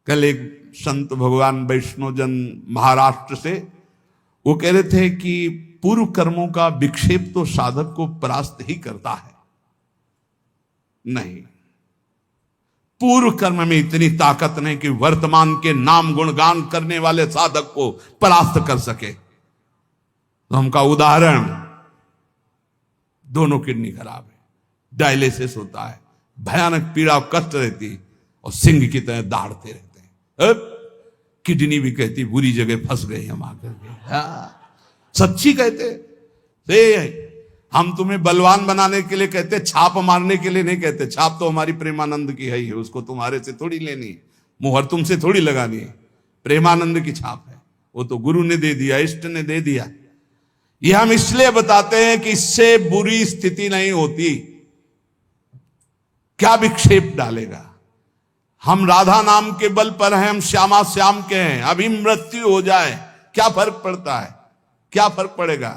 कल एक संत भगवान वैष्णोजन महाराष्ट्र से वो कह रहे थे कि पूर्व कर्मों का विक्षेप तो साधक को परास्त ही करता है। नहीं, पूर्व कर्म में इतनी ताकत नहीं कि वर्तमान के नाम गुणगान करने वाले साधक को परास्त कर सके। तो हमका उदाहरण, दोनों किडनी खराब है, डायलिसिस होता है, भयानक पीड़ा और कष्ट रहती और सिंह की तरह दाढ़ते रहते हैं। किडनी भी कहती बुरी जगह फंस गए हम आकर के। सच्ची कहते हम तुम्हें बलवान बनाने के लिए कहते, छाप मारने के लिए नहीं कहते। छाप तो हमारी प्रेमानंद की है, उसको तुम्हारे से थोड़ी लेनी, मुहर तुमसे थोड़ी लगानी है। प्रेमानंद की छाप है, वो तो गुरु ने दे दिया, इष्ट ने दे दिया। ये हम इसलिए बताते हैं कि इससे बुरी स्थिति नहीं होती। क्या विक्षेप डालेगा? हम राधा नाम के बल पर हैं, हम श्यामा श्याम के हैं। अभी मृत्यु हो जाए क्या फर्क पड़ता है? क्या फर्क पड़ेगा?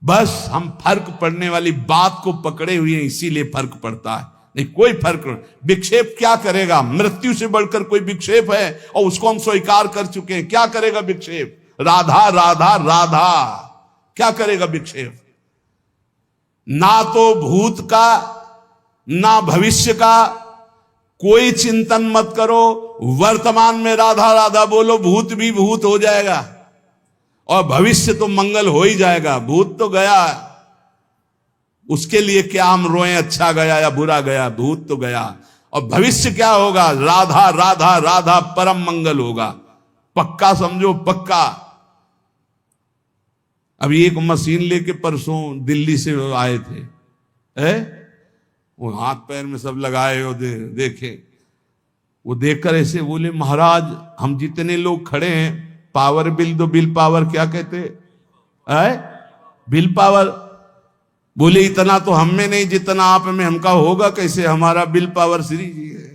बस हम फर्क पड़ने वाली बात को पकड़े हुए हैं, इसीलिए फर्क पड़ता है, नहीं कोई फर्क नहीं। विक्षेप क्या करेगा? मृत्यु से बढ़कर कोई विक्षेप है? और उसको हम स्वीकार कर चुके हैं। क्या करेगा विक्षेप? राधा राधा राधा। क्या करेगा विक्षेप? ना तो भूत का ना भविष्य का कोई चिंतन मत करो, वर्तमान में राधा राधा बोलो, भूत भी भूत हो जाएगा और भविष्य तो मंगल हो ही जाएगा। भूत तो गया, उसके लिए क्या हम रोएं अच्छा गया या बुरा गया? भूत तो गया। और भविष्य क्या होगा? राधा राधा राधा परम मंगल होगा। पक्का समझो, पक्का। अभी एक मशीन लेके परसों दिल्ली से आए थे, वो हाथ पैर में सब लगाए हो, देखे। वो देखकर ऐसे बोले, महाराज हम जितने लोग खड़े हैं, पावर बिल दो। बिल पावर क्या कहते है? Bill power. बोले इतना तो हम में नहीं जितना आप में। हमका होगा कैसे? हमारा बिल पावर श्री जी है,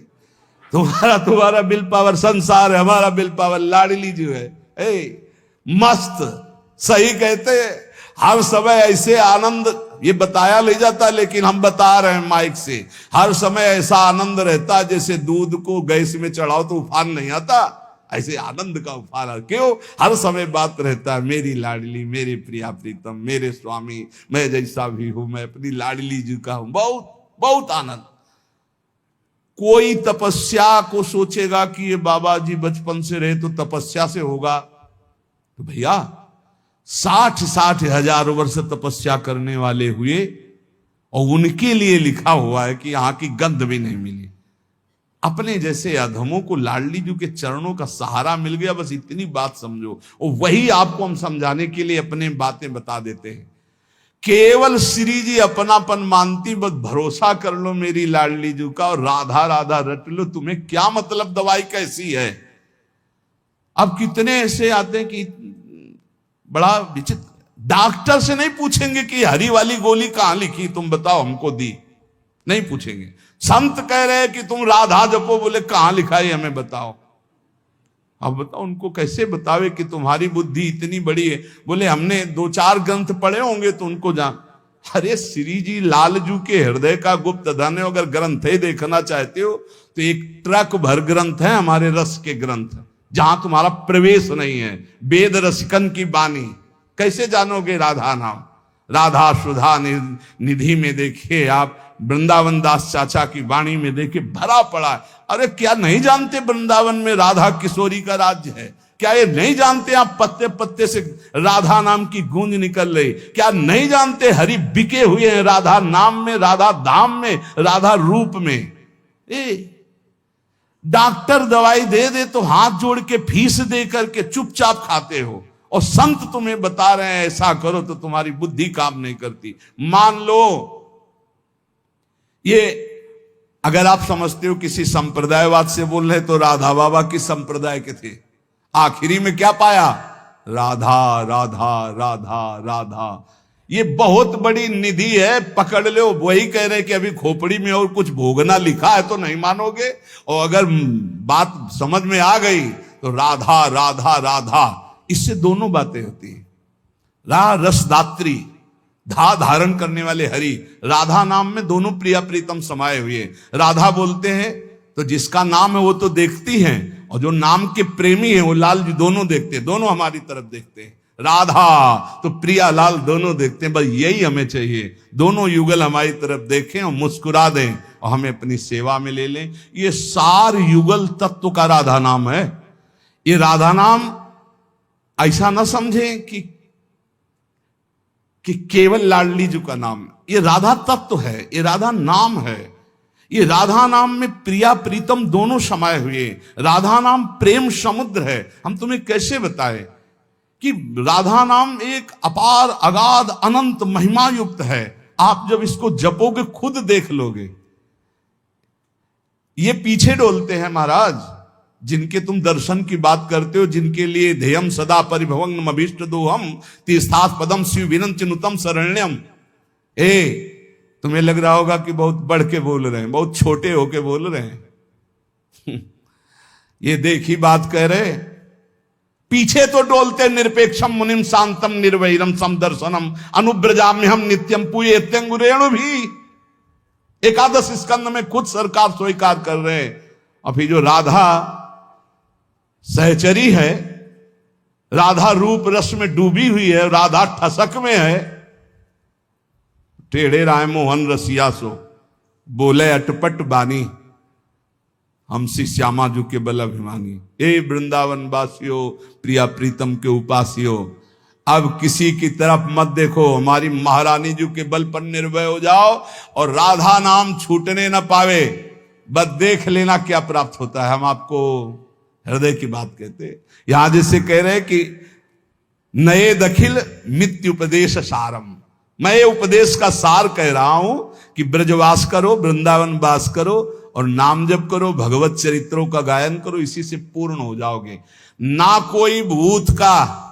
तुम्हारा बिल पावर संसार है, हमारा बिल पावर लाडली जी है। मस्त, सही कहते। हर समय ऐसे आनंद, ये बताया ले जाता, लेकिन हम बता रहे हैं माइक से। हर समय ऐसा आनंद रहता जैसे दूध को गैस में चढ़ाओ तो उफान नहीं आता, ऐसे आनंद का उफान। क्यों? हर समय बात रहता है, मेरी लाडली, मेरे प्रिया प्रीतम, मेरे स्वामी, मैं जैसा भी हूं, मैं अपनी लाडली जी का हूं। बहुत बहुत आनंद। कोई तपस्या को सोचेगा कि ये बाबा जी बचपन से रहे तो तपस्या से होगा, तो भैया 60 हजार वर्ष तपस्या करने वाले हुए और उनके लिए लिखा हुआ है कि यहां की गंध भी नहीं मिली। अपने जैसे अधमों को लाडली जी के चरणों का सहारा मिल गया, बस इतनी बात समझो। और वही आपको हम समझाने के लिए अपने बातें बता देते हैं। केवल श्री जी अपनापन मानती, बस भरोसा कर लो मेरी लाडली जी का और राधा राधा रट लो। तुम्हें क्या मतलब दवाई कैसी है? अब कितने ऐसे आते हैं कि बड़ा विचित्र, डॉक्टर से नहीं पूछेंगे कि हरी वाली गोली कहां लिखी, तुम बताओ हमको दी, नहीं पूछेंगे। संत कह रहे हैं कि तुम राधा जपो, बोले कहां लिखा है हमें बताओ। अब बताओ उनको कैसे बतावे कि तुम्हारी बुद्धि इतनी बड़ी है? बोले हमने 2-4 ग्रंथ पढ़े होंगे तो उनको जान। अरे श्री जी लालजू के हृदय का गुप्त धन है। अगर ग्रंथ ही देखना चाहते हो तो एक ट्रक भर ग्रंथ है हमारे रस के ग्रंथ, जहां तुम्हारा प्रवेश नहीं है। वेद रसिकन की बानी कैसे जानोगे राधा नाम? राधा सुधा निधि में देखिए आप, वृंदावन दास चाचा की वाणी में देखिए, भरा पड़ा है। अरे क्या नहीं जानते वृंदावन में राधा किशोरी का राज्य है? क्या ये नहीं जानते आप पत्ते पत्ते से राधा नाम की गूंज निकल रही? क्या नहीं जानते हरि बिके हुए हैं राधा नाम में, राधा धाम में, राधा रूप में? डॉक्टर दवाई दे दे तो हाथ जोड़ के फीस दे करके चुपचाप खाते हो, और संत तुम्हें बता रहे हैं ऐसा करो तो तुम्हारी बुद्धि काम नहीं करती। मान लो ये, अगर आप समझते हो किसी संप्रदायवाद से बोल रहे तो राधा बाबा किस संप्रदाय के थे? आखिरी में क्या पाया? राधा राधा राधा राधा। ये बहुत बड़ी निधि है, पकड़ लो। वही कह रहे कि अभी खोपड़ी में और कुछ भोगना लिखा है तो नहीं मानोगे, और अगर बात समझ में आ गई तो राधा राधा राधा, इससे दोनों बातें होती हैं। रा रसदात्री, धा धारण करने वाले हरि, राधा नाम में दोनों प्रिया प्रीतम समाये हुए। राधा बोलते हैं तो जिसका नाम है वो तो देखती हैं, और जो नाम के प्रेमी हैं वो लाल जी दोनों देखते हैं, दोनों हमारी तरफ देखते हैं। राधा तो प्रिया लाल दोनों देखते हैं। बस यही हमें चाहिए, दोनों युगल हमारी तरफ देखें और मुस्कुरा दें और हमें अपनी सेवा में ले लें। ये सार युगल तत्व का राधा नाम है। ये राधा नाम ऐसा ना समझें कि केवल लाडली जी का नाम है। ये राधा तत्व है, ये राधा नाम है। ये राधा नाम में प्रिया प्रीतम दोनों समाये हुए। राधा नाम प्रेम समुद्र है। हम तुम्हें कैसे बताएं कि राधा नाम एक अपार अगाध अनंत महिमा युक्त है। आप जब इसको जपोगे खुद देख लोगे। ये पीछे डोलते हैं महाराज, जिनके तुम दर्शन की बात करते हो, जिनके लिए ध्येयम सदा परिभवंगम अभीष्ट दोहम तीर्थास पदम शिव विनंत चिनुतम शरण्यम। तुम्हें लग रहा होगा कि बहुत बढ़ के बोल रहे हैं, बहुत छोटे होके बोल रहे हैं। ये देखी बात कह रहे, पीछे तो डोलते निरपेक्षम मुनिम शांतम निर्वैरम समदर्शनम अनुब्रजाम्यहम नित्यम पूयेत्यंगुरेणु भी एकादश स्कंद में खुद सरकार स्वीकार कर रहे हैं। अभी जो राधा सहचरी है, राधा रूप रस में डूबी हुई है, राधा ठसक में है। टेढ़े राय मोहन रसिया सो बोले अटपट बानी, हमसी श्यामा जू के बल अभिमानी। ए वृंदावन वासियों, प्रिया प्रीतम के उपासियों, अब किसी की तरफ मत देखो, हमारी महारानी जी के बल पर निर्भय हो जाओ और राधा नाम छूटने न पावे। बस देख लेना क्या प्राप्त होता है। हम आपको हृदय की बात कहते हैं। यहां जैसे कह रहे कि नए दखिल मित्य उपदेश सारम, मैं ये उपदेश का सार कह रहा हूं कि ब्रजवास करो, वृंदावन वास करो और नाम जप करो, भगवत चरित्रों का गायन करो, इसी से पूर्ण हो जाओगे। ना कोई भूत का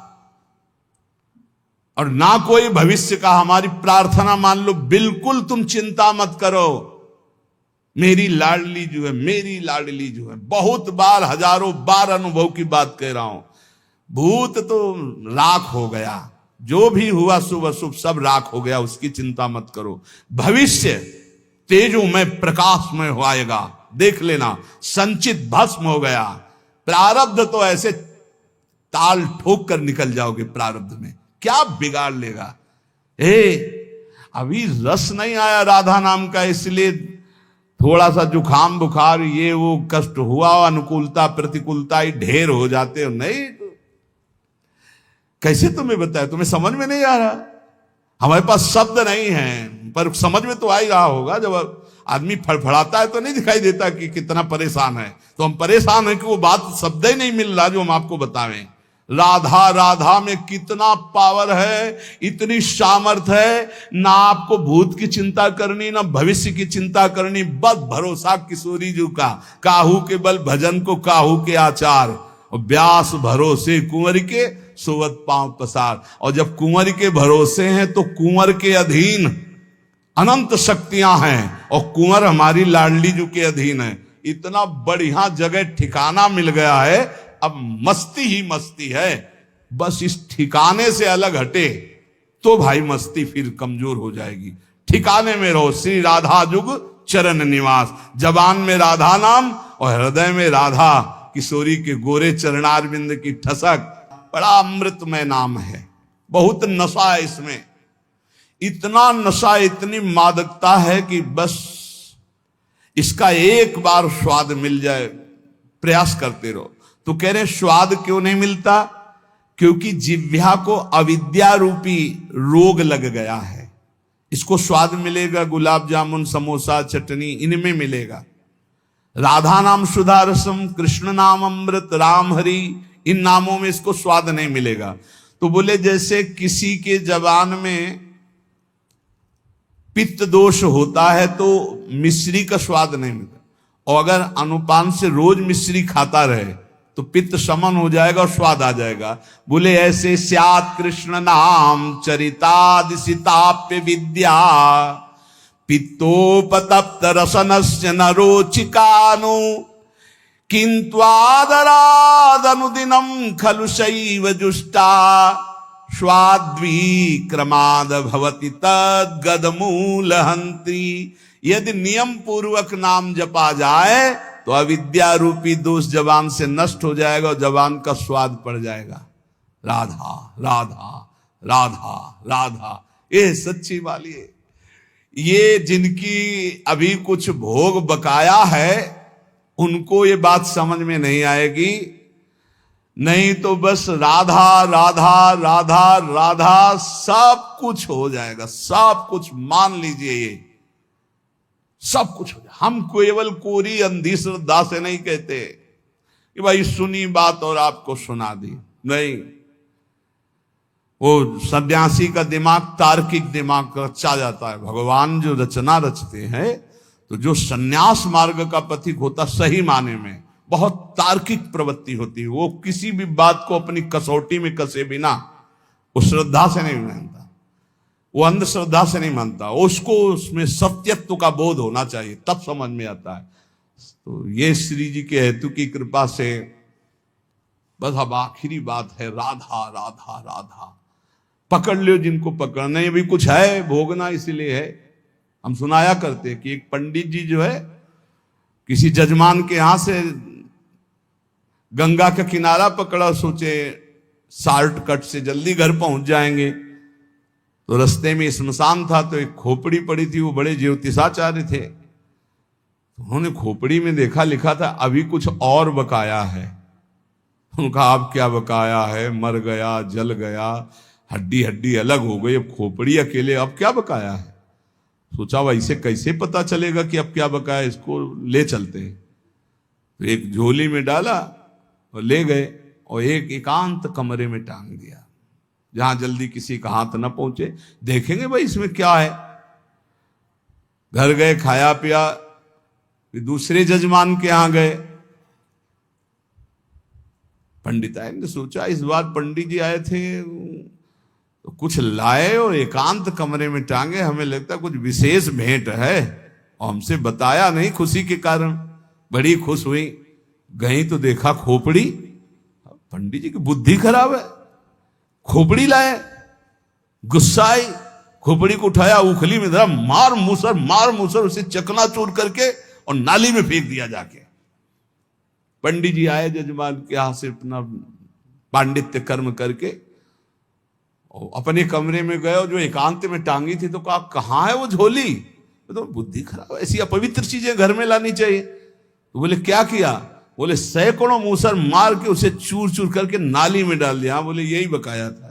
और ना कोई भविष्य का हमारी प्रार्थना मान लो, बिल्कुल तुम चिंता मत करो। मेरी लाडली जो है, मेरी लाडली जो है, बहुत बार हजारों बार अनुभव की बात कह रहा हूं। भूत तो राख हो गया, जो भी हुआ शुभ अशुभ सब राख हो गया, उसकी चिंता मत करो। भविष्य तेजोमय प्रकाशमय हो आएगा, देख लेना। संचित भस्म हो गया, प्रारब्ध तो ऐसे ताल ठोक कर निकल जाओगे। प्रारब्ध में क्या बिगाड़ लेगा। अभी रस नहीं आया राधा नाम का, इसलिए थोड़ा सा जुखाम बुखार ये वो कष्ट हुआ, अनुकूलता प्रतिकूलता ही ढेर हो जाते हो। नहीं तो कैसे तुम्हें बताया, तुम्हें समझ में नहीं आ रहा। हमारे पास शब्द नहीं है, पर समझ में तो आ ही रहा होगा। जब आदमी फड़फड़ाता है तो नहीं दिखाई देता कि कितना परेशान है। तो हम परेशान हैं कि वो बात शब्द ही नहीं मिल रहा जो हम आपको बतावें। राधा राधा में कितना पावर है, इतनी सामर्थ है। ना आपको भूत की चिंता करनी, ना भविष्य की चिंता करनी। बस भरोसा किशोरी जी का, काहू के बल भजन को काहू के आचार, और व्यास भरोसे कुंवर के सोवत पांव पसार। और जब कुंवर के भरोसे हैं तो कुंवर के अधीन अनंत शक्तियां हैं, और कुंवर हमारी लाडली जी के अधीन है। इतना बढ़िया जगह ठिकाना मिल गया है, अब मस्ती ही मस्ती है। बस इस ठिकाने से अलग हटे तो भाई मस्ती फिर कमजोर हो जाएगी। ठिकाने में रहो। श्री राधा जुग चरण निवास, जबान में राधा नाम और हृदय में राधा किशोरी के गोरे चरणारविंद की ठसक। बड़ा अमृतमय नाम है, बहुत नशा है इसमें। इतना नशा, इतनी मादकता है कि बस इसका एक बार स्वाद मिल जाए, प्रयास करते रहो। तो कह रहे स्वाद क्यों नहीं मिलता? क्योंकि जिह्वा को अविद्या रूपी रोग लग गया है। इसको स्वाद मिलेगा गुलाब जामुन समोसा चटनी, इनमें मिलेगा। राधा नाम सुधा रसम, कृष्ण नाम अमृत, राम हरि, इन नामों में इसको स्वाद नहीं मिलेगा। तो बोले जैसे किसी के जबान में पित्त दोष होता है तो मिश्री का स्वाद नहीं मिलता, और अगर अनुपान से रोज मिश्री खाता रहे तो पित्त शमन हो जाएगा और स्वाद आ जाएगा। बोले ऐसे स्यात् कृष्ण नाम चरितादिशिताप्य विद्या, पित्तोपतप्त रसनस्य न रोचिकानु, किंत्वादरादनुदिनं खलु शैव जुष्टा, स्वाद्वी क्रमाद भवति तद्गदमूलहंत्री। यदि नियम पूर्वक नाम जपा जाए तो अविद्या रूपी दोष जबान से नष्ट हो जाएगा और जबान का स्वाद पड़ जाएगा। राधा राधा राधा राधा, ये सच्ची वाली है। ये जिनकी अभी कुछ भोग बकाया है उनको ये बात समझ में नहीं आएगी, नहीं तो बस राधा राधा राधा राधा सब कुछ हो जाएगा, सब कुछ मान लीजिए, ये सब कुछ हो जाए। हम केवल कोरी अंधी श्रद्धा से नहीं कहते कि भाई सुनी बात और आपको सुना दी, नहीं। वो सन्यासी का दिमाग तार्किक दिमाग रचा जाता है। भगवान जो रचना रचते हैं तो जो सन्यास मार्ग का पथिक होता सही माने में बहुत तार्किक प्रवृत्ति होती है। वो किसी भी बात को अपनी कसौटी में कसे बिना वो श्रद्धा से नहीं मानता, वो अंधश्रद्धा से नहीं मानता, उसको उसमें सत्यत्व का बोध होना चाहिए, तब समझ में आता है। तो ये श्री जी के हेतु की कृपा से बस अब आखिरी बात है राधा राधा राधा। पकड़ लो जिनको पकड़ना है, अभी कुछ है भोगना, इसीलिए है। हम सुनाया करते कि एक पंडित जी जो है किसी जजमान के यहां से गंगा का किनारा पकड़ा, सोचे शॉर्टकट से जल्दी घर पहुंच जाएंगे। तो रास्ते में स्मशान था तो एक खोपड़ी पड़ी थी, वो बड़े ज्योतिषाचार्य थे। उन्होंने खोपड़ी में देखा, लिखा था अभी कुछ और बकाया है। उनका आप क्या बकाया है, मर गया, जल गया, हड्डी हड्डी अलग हो गई, अब खोपड़ी अकेले, अब क्या बकाया है। सोचा वह इसे कैसे पता चलेगा कि अब क्या बकाया, इसको ले चलते हैं। तो एक झोली में डाला और ले गए और एक एकांत कमरे में टांग दिया जहां जल्दी किसी का हाथ न पहुंचे, देखेंगे भाई इसमें क्या है। घर गए, खाया पिया, फिर दूसरे जजमान के यहां गए। पंडिताई ने सोचा इस बार पंडित जी आए थे तो कुछ लाए और एकांत कमरे में टांगे, हमें लगता कुछ विशेष भेंट है और हमसे बताया नहीं, खुशी के कारण बड़ी खुश हुई। गई तो देखा खोपड़ी। पंडित जी की बुद्धि खराब है, खोपड़ी लाए, गुस्सा आई, खोपड़ी को उठाया, उखली में धरा, मार मूसर उसे चकनाचूर करके और नाली में फेंक दिया जाके। पंडित जी आए जजमान के यहां से अपना पांडित्य कर्म करके और अपने कमरे में गए और जो एकांत में टांगी थी तो कहा कहां है वो झोली। तो बुद्धि खराब, ऐसी अपवित्र चीजें घर में लानी चाहिए। तो बोले क्या किया, बोले सैकड़ों मूसर मार के उसे चूर चूर करके नाली में डाल दिया। बोले यही बकाया था।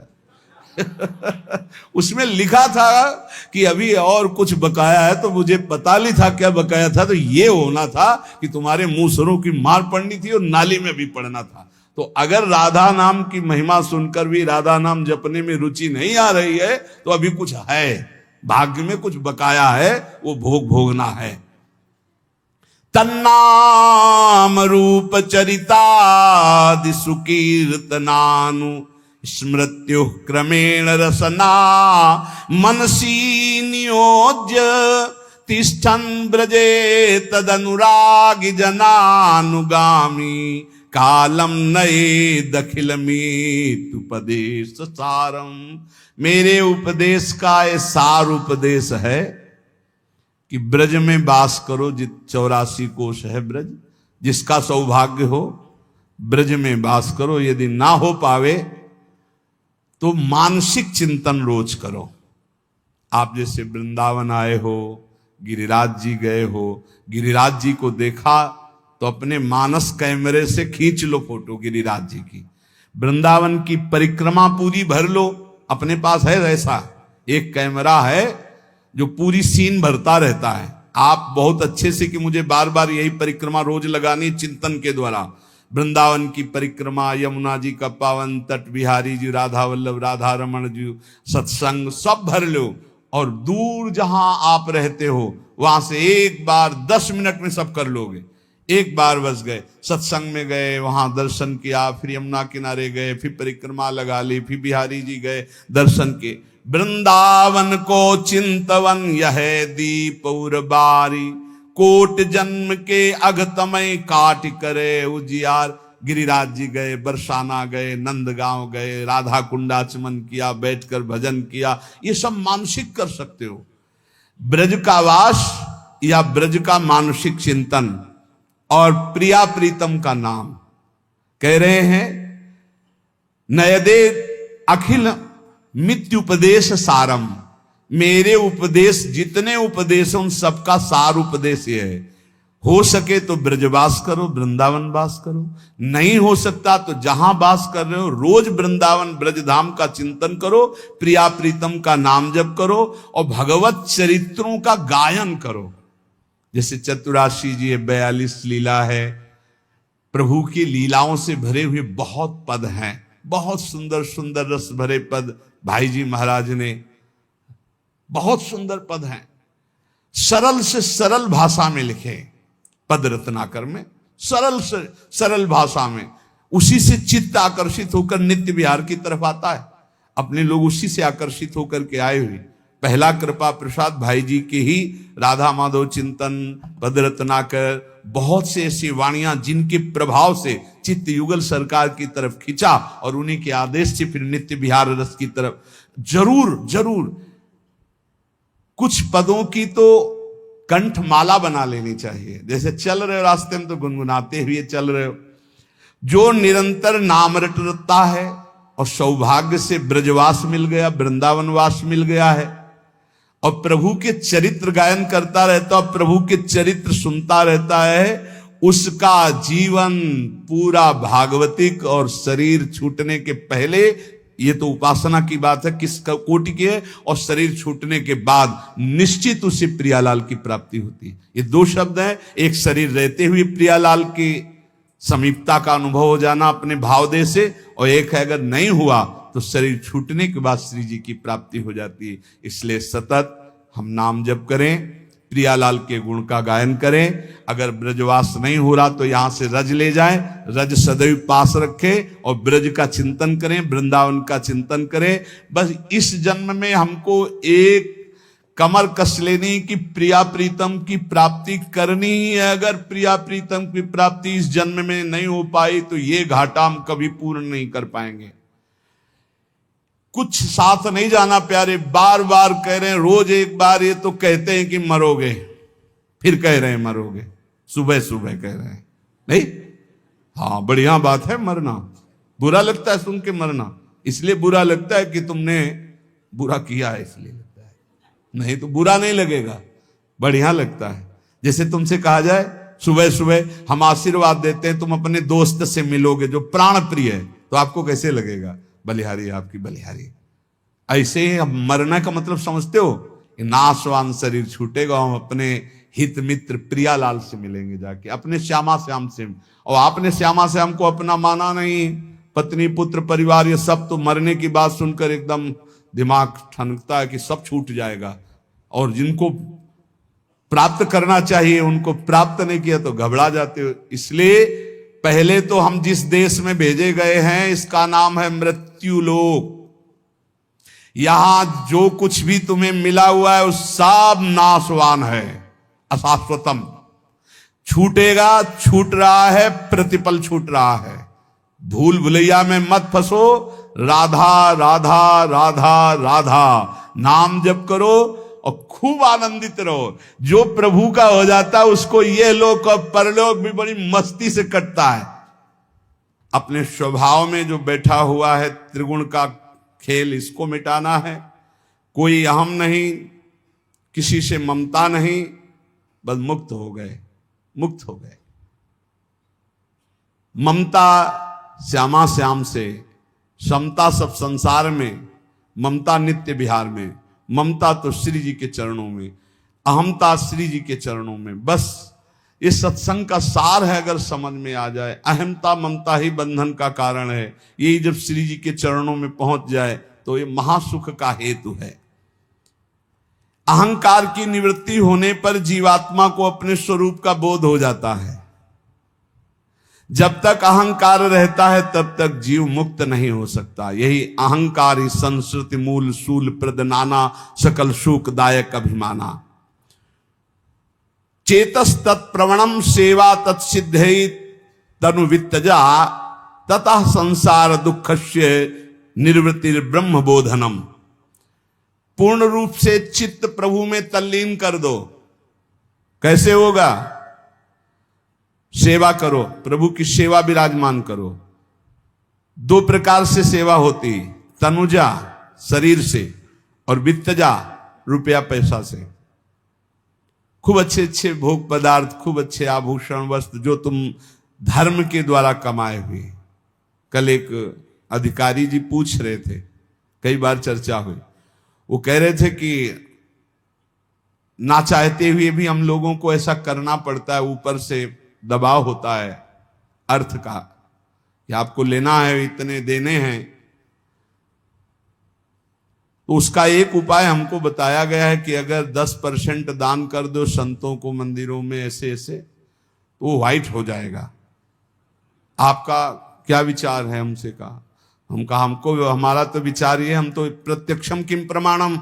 उसमें लिखा था कि अभी और कुछ बकाया है, तो मुझे पता नहीं था क्या बकाया था। तो ये होना था कि तुम्हारे मूसरों की मार पड़नी थी और नाली में भी पड़ना था। तो अगर राधा नाम की महिमा सुनकर भी राधा नाम जपने में रुचि नहीं आ रही है तो अभी कुछ है, भाग्य में कुछ बकाया है, वो भोग भोगना है। तन्नाम रूप चरितादि सुकीर्तनानु स्मृत्यु क्रमेण रसना मनसी नियोज्य तिष्ठन् ब्रजे तदनुरागी जनानुगामी कालम नये दखिलमीत उपदेश सारम। मेरे उपदेश का ये सार उपदेश है कि ब्रज में वास करो, 84 कोश है ब्रज, जिसका सौभाग्य हो ब्रज में वास करो। यदि ना हो पावे तो मानसिक चिंतन रोज करो। आप जैसे वृंदावन आए हो, गिरिराज जी गए हो, गिरिराज जी को देखा तो अपने मानस कैमरे से खींच लो फोटो गिरिराज जी की। वृंदावन की परिक्रमा पूरी भर लो, अपने पास है ऐसा एक कैमरा है जो पूरी सीन भरता रहता है। आप बहुत अच्छे से कि मुझे बार बार यही परिक्रमा रोज लगानी चिंतन के द्वारा। वृंदावन की परिक्रमा, यमुना जी का पावन तट, बिहारी जी, राधा वल्लभ, राधा रमण जी, सत्संग सब भर लो। और दूर जहां आप रहते हो वहां से एक बार 10 मिनट में सब कर लोगे। एक बार बस गए, सत्संग में गए, वहां दर्शन किया, फिर यमुना किनारे गए, फिर परिक्रमा लगा ली, फिर बिहारी जी गए दर्शन के। वृंदावन को चिंतवन यह दीप उर्बारी, कोट जन्म के अघतमय काट करे उजियार। गिरिराज जी गए, बरसाना गए, नंदगांव गए, राधा कुंडाचमन किया, बैठकर भजन किया, ये सब मानसिक कर सकते हो। ब्रज का वास या ब्रज का मानसिक चिंतन और प्रिया प्रीतम का नाम। कह रहे हैं नयदे अखिल मित्युपदेश सारम, मेरे उपदेश जितने उपदेश उन सबका सार उपदेश ये है। हो सके तो ब्रजवास करो, वृंदावन वास करो, नहीं हो सकता तो जहां वास कर रहे हो रोज वृंदावन ब्रजधाम का चिंतन करो, प्रिया प्रीतम का नाम जप करो और भगवत चरित्रों का गायन करो। जैसे चतुराशी जी 42 लीला है, प्रभु की लीलाओं से भरे हुए बहुत पद हैं, बहुत सुंदर सुंदर रस भरे पद भाई जी महाराज ने, बहुत सुंदर पद हैं, सरल से सरल भाषा में लिखे पद रत्नाकर में, सरल से सरल भाषा में। उसी से चित्त आकर्षित होकर नित्य विहार की तरफ आता है। अपने लोग उसी से आकर्षित होकर के आए हुए। पहला कृपा प्रसाद भाई जी के ही राधा माधव चिंतन, पद रत्नाकर, बहुत से ऐसी वाणियां जिनके प्रभाव से चित्त युगल सरकार की तरफ खिंचा और उन्हीं के आदेश से फिर नित्य विहार रस की तरफ। जरूर जरूर कुछ पदों की तो कंठ माला बना लेनी चाहिए। जैसे चल रहे हो रास्ते में तो गुनगुनाते हुए चल रहे हो। जो निरंतर नाम रटता है और सौभाग्य से ब्रजवास मिल गया, वृंदावनवास मिल गया है और प्रभु के चरित्र गायन करता रहता और प्रभु के चरित्र सुनता रहता है, उसका जीवन पूरा भागवतिक और शरीर छूटने के पहले, ये तो उपासना की बात है किस कोटि की है, और शरीर छूटने के बाद निश्चित उसे प्रियालाल की प्राप्ति होती है। ये दो शब्द हैं, एक शरीर रहते हुए प्रियालाल की समीपता का अनुभव हो जाना अपने भावदेह से, और एक है अगर नहीं हुआ तो शरीर छूटने के बाद श्री जी की प्राप्ति हो जाती है। इसलिए सतत हम नाम जप करें, प्रियालाल के गुण का गायन करें। अगर ब्रजवास नहीं हो रहा तो यहां से रज ले जाएं, रज सदैव पास रखें और ब्रज का चिंतन करें, वृंदावन का चिंतन करें। बस इस जन्म में हमको एक कमर कस लेनी कि प्रिया प्रीतम की प्राप्ति करनी ही है। अगर प्रिया प्रीतम की प्राप्ति इस जन्म में नहीं हो पाई तो ये घाटा हम कभी पूर्ण नहीं कर पाएंगे। कुछ साथ नहीं जाना प्यारे, बार बार कह रहे हैं, रोज एक बार ये तो कहते हैं कि मरोगे, फिर कह रहे हैं मरोगे, सुबह सुबह कह रहे हैं नहीं। हाँ बढ़िया बात है मरना, बुरा लगता है सुन के मरना, इसलिए बुरा लगता है कि तुमने बुरा किया है इसलिए लगता है, नहीं तो बुरा नहीं लगेगा, बढ़िया लगता है। जैसे तुमसे कहा जाए सुबह सुबह हम आशीर्वाद देते हैं, तुम अपने दोस्त से मिलोगे जो प्राण प्रिय है, तो आपको कैसे लगेगा, बलिहारी आपकी बलिहारी। ऐसे ही हम मरना का मतलब समझते हो, नाशवान शरीर छूटेगा, हम अपने हित मित्र प्रियालाल से मिलेंगे जाके, अपने श्यामा श्याम से। और आपने श्यामा श्याम को अपना माना नहीं, पत्नी पुत्र परिवार ये सब, तो मरने की बात सुनकर एकदम दिमाग ठनकता है कि सब छूट जाएगा, और जिनको प्राप्त करना चाहिए उनको प्राप्त नहीं किया तो घबरा जाते हो। इसलिए पहले तो हम जिस देश में भेजे गए हैं इसका नाम है मृत्यु लोक। यहां जो कुछ भी तुम्हें मिला हुआ है वो सब नाशवान है, अशाश्वतम, छूटेगा, छूट रहा है, प्रतिपल छूट रहा है। भूल भुलैया में मत फंसो, राधा राधा राधा राधा नाम जप करो और खूब आनंदित रहो। जो प्रभु का हो जाता है उसको ये लोक और परलोक भी बड़ी मस्ती से कटता है। अपने स्वभाव में जो बैठा हुआ है त्रिगुण का खेल, इसको मिटाना है। कोई अहम नहीं, किसी से ममता नहीं, बस मुक्त हो गए, मुक्त हो गए। ममता श्यामा श्याम से, समता सब संसार में, ममता नित्य विहार में, ममता तो श्री जी के चरणों में, अहमता श्री जी के चरणों में। बस ये सत्संग का सार है, अगर समझ में आ जाए। अहमता ममता ही बंधन का कारण है, यही जब श्री जी के चरणों में पहुंच जाए तो ये महासुख का हेतु है। अहंकार की निवृत्ति होने पर जीवात्मा को अपने स्वरूप का बोध हो जाता है। जब तक अहंकार रहता है तब तक जीव मुक्त नहीं हो सकता। यही अहंकार ही संस्कृति मूल सूल प्रद नाना, सकल सुखदायक अभिमाना। चेतस तत्प्रवणम सेवा तत्सिद्धि तनु वित्तजा, ततः संसार दुखस्य निर्वृत्ति ब्रह्म बोधनम। पूर्ण रूप से चित्त प्रभु में तल्लीन कर दो। कैसे होगा? सेवा करो, प्रभु की सेवा विराजमान करो। दो प्रकार से सेवा होती, तनुजा शरीर से और वित्तजा रुपया पैसा से। खूब अच्छे अच्छे भोग पदार्थ, खूब अच्छे आभूषण वस्त्र जो तुम धर्म के द्वारा कमाए हुए। कल एक अधिकारी जी पूछ रहे थे, कई बार चर्चा हुई, वो कह रहे थे कि ना चाहते हुए भी हम लोगों को ऐसा करना पड़ता है, ऊपर से दबाव होता है अर्थ का कि आपको लेना है, इतने देने हैं। तो उसका एक उपाय हमको बताया गया है कि अगर 10% दान कर दो संतों को मंदिरों में ऐसे ऐसे, तो वो व्हाइट हो जाएगा। आपका क्या विचार है? हमसे कहा, हम कहा हमको, हमारा तो विचार ये, हम तो प्रत्यक्षम किम प्रमाणम,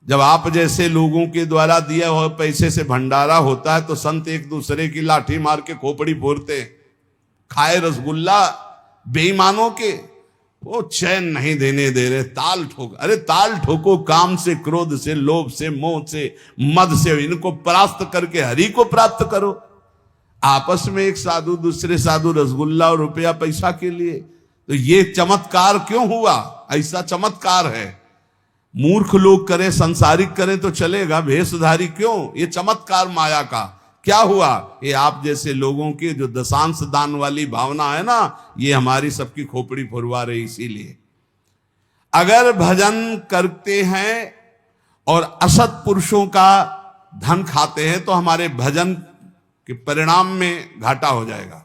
जब आप जैसे लोगों के द्वारा दिया हुआ पैसे से भंडारा होता है तो संत एक दूसरे की लाठी मार के खोपड़ी फोड़ते, खाए रसगुल्ला बेईमानों के, वो चैन नहीं देने दे रहे, ताल ठोक। अरे ताल ठोको, काम से, क्रोध से, लोभ से, मोह से, मद से, इनको परास्त करके हरि को प्राप्त करो। आपस में एक साधु दूसरे साधु रसगुल्ला और रुपया पैसा के लिए, तो ये चमत्कार क्यों हुआ? ऐसा चमत्कार है। मूर्ख लोग करें, संसारिक करें तो चलेगा, भेषधारी क्यों? ये चमत्कार माया का क्या हुआ? ये आप जैसे लोगों की जो दशांश दान वाली भावना है ना, ये हमारी सबकी खोपड़ी फुरवा रही। इसीलिए अगर भजन करते हैं और असत पुरुषों का धन खाते हैं तो हमारे भजन के परिणाम में घाटा हो जाएगा।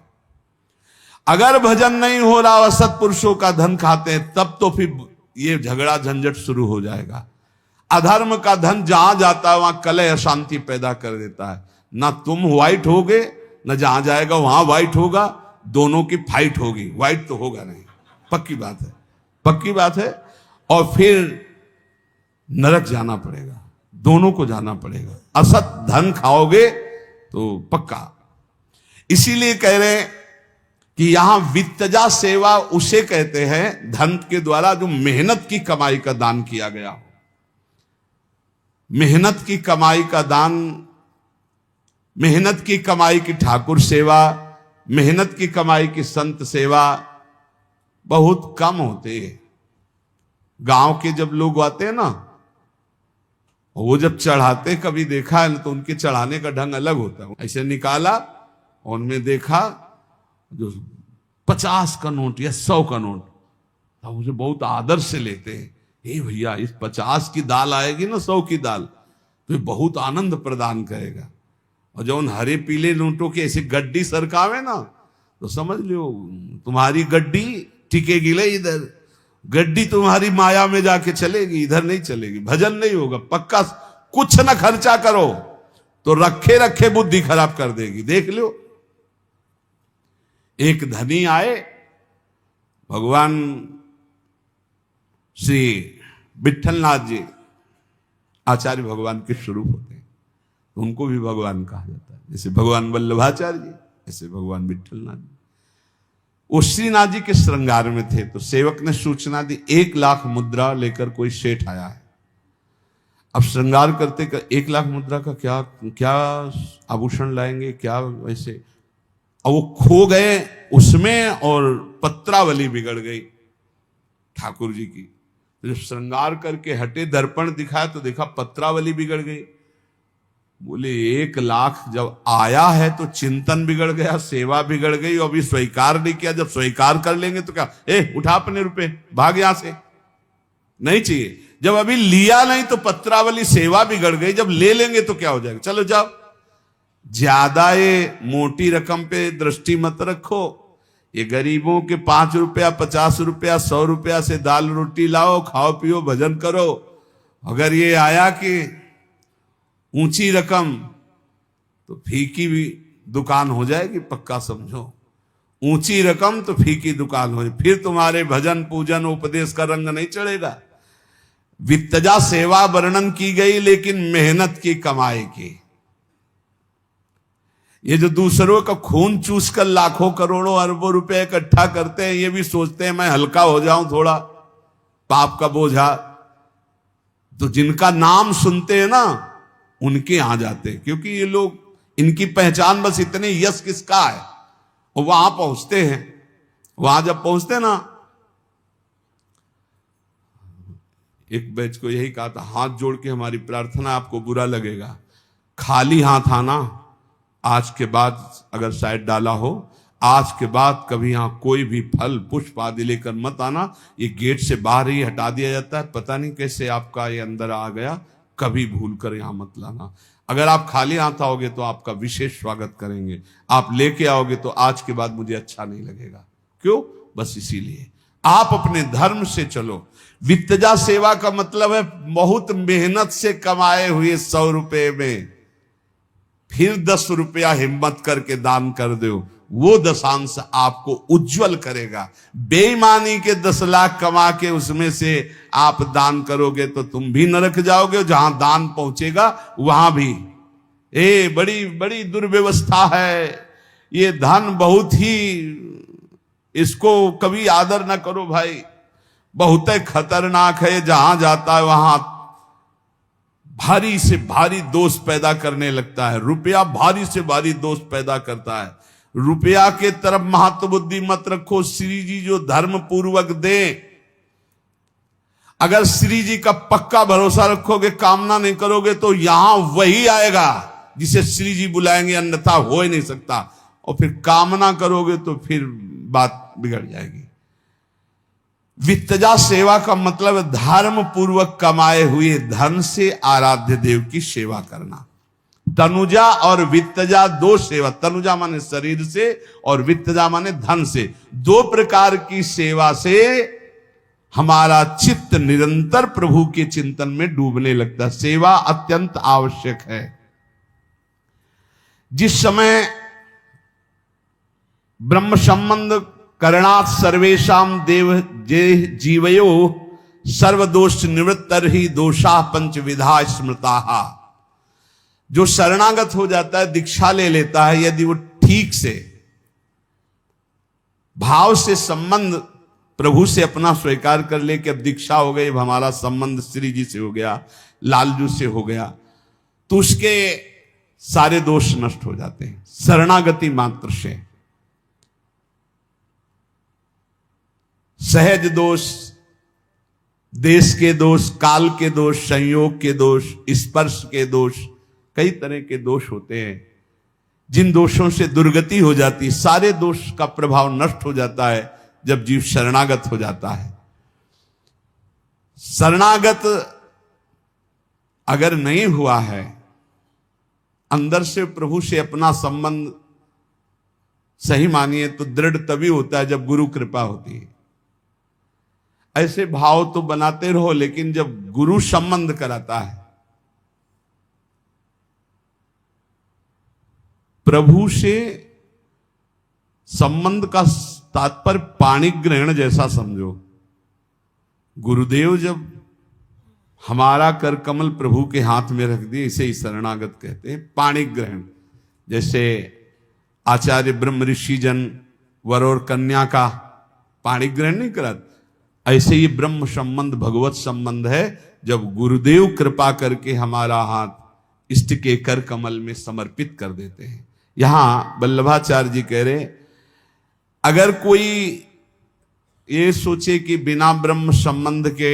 अगर भजन नहीं हो रहा, असत पुरुषों का धन खाते हैं, तब तो फिर ये झगड़ा झंझट शुरू हो जाएगा। अधर्म का धन जहां जाता है वहां कलह अशांति पैदा कर देता है। ना तुम व्हाइट होगे, न जहां जाएगा वहां व्हाइट होगा, दोनों की फाइट होगी। व्हाइट तो होगा नहीं, पक्की बात है, पक्की बात है। और फिर नरक जाना पड़ेगा, दोनों को जाना पड़ेगा। असत धन खाओगे तो पक्का। इसीलिए कह रहे हैं कि यहां वित्तजा सेवा उसे कहते हैं धन के द्वारा जो मेहनत की कमाई का दान किया गया हो। मेहनत की कमाई का दान, मेहनत की कमाई की ठाकुर सेवा, मेहनत की कमाई की संत सेवा बहुत कम होते हैं। गांव के जब लोग आते हैं ना, वो जब चढ़ाते, कभी देखा है तो उनके चढ़ाने का ढंग अलग होता है। ऐसे निकाला और उनमें देखा जो 50 का नोट या 100 का नोट, तब मुझे बहुत आदर से लेते हैं। ए भैया, इस 50 की दाल आएगी ना 100 की दाल, तो ये बहुत आनंद प्रदान करेगा। और जब उन हरे पीले नोटों की ऐसी गड्डी सरकावे ना, तो समझ लो तुम्हारी गड्डी टिकेगी ले, इधर गड्डी तुम्हारी माया में जाके चलेगी, इधर नहीं चलेगी। भजन नहीं होगा पक्का। कुछ ना खर्चा करो तो रखे रखे बुद्धि खराब कर देगी। देख लो, एक धनी आए, भगवान श्री विठलनाथ जी आचार्य भगवान के स्वरूप होते हैं, तो उनको भी भगवान कहा जाता है। जैसे भगवान वल्लभाचार्य जी, ऐसे भगवान विठलनाथ जी। वो श्रीनाथ जी के श्रृंगार में थे, तो सेवक ने सूचना दी 1 लाख मुद्रा लेकर कोई सेठ आया है। अब श्रृंगार करते कर 1 लाख मुद्रा का क्या क्या आभूषण लाएंगे, क्या वैसे। और वो खो गए उसमें और पत्रावली बिगड़ गई ठाकुर जी की। तो जब श्रृंगार करके हटे, दर्पण दिखाया तो देखा पत्रावली बिगड़ गई। बोले 1 लाख जब आया है तो चिंतन बिगड़ गया, सेवा बिगड़ गई, और अभी स्वीकार नहीं किया। जब स्वीकार कर लेंगे तो क्या, उठा अपने रुपए, भाग यहां से, नहीं चाहिए। जब अभी लिया नहीं तो पत्रावली, सेवा बिगड़ गई। जब ले लेंगे तो क्या हो जाएगा, चलो जाओ। ज्यादा ये मोटी रकम पे दृष्टि मत रखो। ये गरीबों के 5 रुपया, 50 रुपया, 100 रुपया से दाल रोटी लाओ, खाओ पियो, भजन करो। अगर ये आया कि ऊंची रकम, तो फीकी भी दुकान हो जाएगी, पक्का समझो। ऊंची रकम तो फीकी दुकान हो जाएगी, फिर तुम्हारे भजन पूजन उपदेश का रंग नहीं चढ़ेगा। वित्तजा सेवा वर्णन की गई, लेकिन मेहनत की कमाई की। ये जो दूसरों का खून चूस कर लाखों करोड़ों अरबों रुपए इकट्ठा करते हैं, ये भी सोचते हैं मैं हल्का हो जाऊं थोड़ा पाप का बोझा, तो जिनका नाम सुनते हैं ना उनके आ जाते हैं। क्योंकि ये लोग इनकी पहचान बस इतने यश किसका है, और वहां पहुंचते हैं। वहां जब पहुंचते ना, एक बैच को यही कहा था, हाथ जोड़ के हमारी प्रार्थना, आपको बुरा लगेगा, खाली हाथ आना, आज के बाद अगर शायद डाला हो, आज के बाद कभी यहां कोई भी फल पुष्प आदि लेकर मत आना, ये गेट से बाहर ही हटा दिया जाता है, पता नहीं कैसे आपका ये अंदर आ गया, कभी भूल कर यहां मत लाना। अगर आप खाली हाथ आओगे तो आपका विशेष स्वागत करेंगे, आप लेके आओगे तो आज के बाद मुझे अच्छा नहीं लगेगा। क्यों? बस इसीलिए आप अपने धर्म से चलो। वित्तजा सेवा का मतलब है बहुत मेहनत से कमाए हुए 100 रुपए में फिर 10 रुपया हिम्मत करके दान कर दो, वो दशांश आपको उज्जवल करेगा। बेईमानी के 10 लाख कमा के उसमें से आप दान करोगे तो तुम भी नरक जाओगे, जहां दान पहुंचेगा वहां भी। बड़ी बड़ी दुर्व्यवस्था है ये धन, बहुत ही, इसको कभी आदर ना करो भाई, बहुत खतरनाक है। जहां जाता है वहां भारी से भारी दोष पैदा करने लगता है। रुपया भारी से भारी दोष पैदा करता है। रुपया के तरफ महत्व बुद्धि मत रखो। श्री जी जो धर्म पूर्वक दे, अगर श्री जी का पक्का भरोसा रखोगे, कामना नहीं करोगे, तो यहां वही आएगा जिसे श्री जी बुलाएंगे, अन्यथा हो ही नहीं सकता। और फिर कामना करोगे तो फिर बात बिगड़ जाएगी। वित्तजा सेवा का मतलब धर्म पूर्वक कमाए हुए धन से आराध्य देव की सेवा करना। तनुजा और वित्तजा दो सेवा, तनुजा माने शरीर से और वित्तजा माने धन से। दो प्रकार की सेवा से हमारा चित्त निरंतर प्रभु के चिंतन में डूबने लगता। सेवा अत्यंत आवश्यक है। जिस समय ब्रह्म संबंध करणात् सर्वेशाम देव जे जीवयो सर्वदोष निवृत्तर ही दोषा पंचविधा स्मृता। जो शरणागत हो जाता है, दीक्षा ले लेता है, यदि वो ठीक से भाव से संबंध प्रभु से अपना स्वीकार कर ले कि अब दीक्षा हो गई, अब हमारा संबंध श्री जी से हो गया, लालजू से हो गया, तो उसके सारे दोष नष्ट हो जाते हैं शरणागति मात्र से। सहज दोष, देश के दोष, काल के दोष, संयोग के दोष, स्पर्श के दोष, कई तरह के दोष होते हैं जिन दोषों से दुर्गति हो जाती। सारे दोष का प्रभाव नष्ट हो जाता है जब जीव शरणागत हो जाता है। शरणागत अगर नहीं हुआ है, अंदर से प्रभु से अपना संबंध सही मानिए तो दृढ़ तभी होता है जब गुरु कृपा होती है। ऐसे भाव तो बनाते रहो, लेकिन जब गुरु संबंध कराता है, प्रभु से संबंध का तात्पर्य पाणी ग्रहण जैसा समझो। गुरुदेव जब हमारा कर कमल प्रभु के हाथ में रख दिए, इसे ही शरणागत कहते हैं, पाणी ग्रहण। जैसे आचार्य ब्रह्म ऋषि जन वर और कन्या का पाणी ग्रहण नहीं कराते, ऐसे ही ब्रह्म संबंध भगवत संबंध है। जब गुरुदेव कृपा करके हमारा हाथ इष्ट के कर कमल में समर्पित कर देते हैं। यहां वल्लभाचार्य जी कह रहे, अगर कोई ये सोचे कि बिना ब्रह्म संबंध के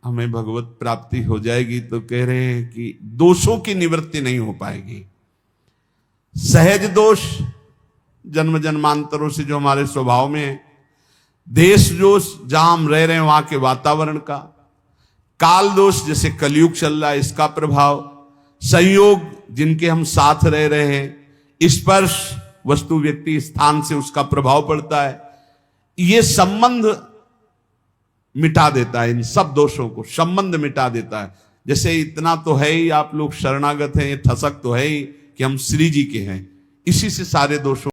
हमें भगवत प्राप्ति हो जाएगी, तो कह रहे हैं कि दोषों की निवृत्ति नहीं हो पाएगी। सहज दोष जन्म जन्मांतरों से जो हमारे स्वभाव में है, देश दोष जहां हम रह रहे हैं वहां के वातावरण का, काल दोष जैसे कलयुग चल रहा है इसका प्रभाव, संयोग जिनके हम साथ रह रहे हैं, स्पर्श वस्तु व्यक्ति स्थान से उसका प्रभाव पड़ता है। ये संबंध मिटा देता है, इन सब दोषों को संबंध मिटा देता है। जैसे इतना तो है ही, आप लोग शरणागत हैं, ये ठसक तो है ही कि हम श्री जी के हैं, इसी से सारे दोषों